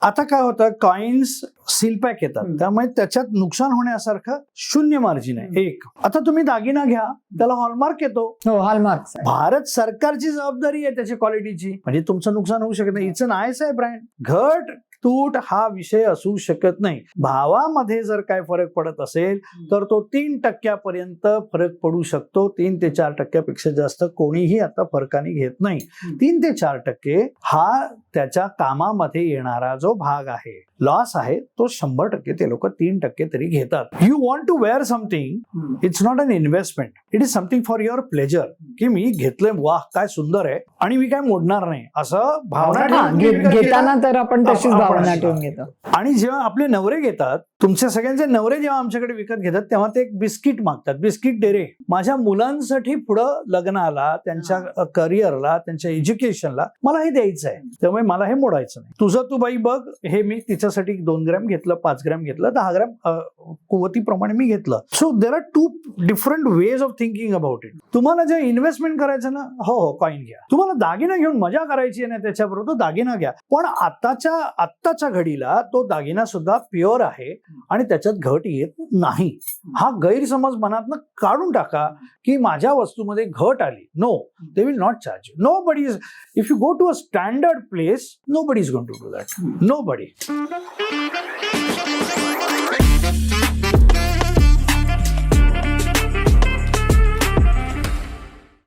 आता काय होतं, कॉइन्स सीलपॅक येतात, त्यामुळे त्याच्यात नुकसान होण्यासारखं शून्य मार्जिन आहे. एक, आता तुम्ही दागिना घ्या, त्याला हॉलमार्क येतो. हो, हॉलमार्क्स आहे. भारत सरकारची जबाबदारी आहे त्याची क्वालिटीची, म्हणजे तुमचं नुकसान होऊ शकत नाही. It's an ISI brand. घट तूट हा विषय असू शकत नाही. भावामध्ये जर काय फरक पडत असेल तर तो 3% फरक पडू शकतो. 3 ते 4% जास्त कोणीही आता फरकाने घेत नाही. 3 ते 4% हा त्याच्या कामामध्ये येणारा जो भाग आहे, लॉस आहे, तो 100% ते लोक 3% तरी घेतात. You want to wear something, it's not an investment, it is something for your pleasure. की मी घेतलंय, वाह काय सुंदर आहे आणि मी काय मोडणार नाही, असं भावना ठेवून घेताना तर आपण तशीच भावना ठेवून घेतो. आणि जेव्हा आपले नवरे घेतात, तुमच्या सगळ्यांचे नवरे जेव्हा आमच्याकडे विकत घेतात, तेव्हा ते एक बिस्किट मागतात. बिस्किट दे रे. माझ्या मुलांसाठी पुढं लग्नाला, त्यांच्या करिअरला, त्यांच्या एज्युकेशनला मला हे द्यायचं आहे, त्यामुळे मला हे मोडायचं नाही. तुझं तू बाई बघ, हे मी तिच्यासाठी 2 ग्रॅम घेतलं, 5 ग्रॅम घेतलं, 10 ग्रॅम कुवतीप्रमाणे मी घेतलं. So there are 2 different ways of thinking about it. तुम्हाला जे इन्व्हेस्टमेंट करायचं ना, हो कॉइन घ्या. तुम्हाला दागिना घेऊन मजा करायची आहे ना, त्याच्याबरोबर तो दागिना घ्या. पण आत्ताच्या घडीला तो दागिना सुद्धा प्युअर आहे आणि त्याच्यात घट येत नाही. हा गैरसमज मनातनं काढून टाका की माझ्या वस्तूमध्ये घट आली. No, they will not charge you. Nobody is, if you go to a standard place, nobody is going to do that. No Badi.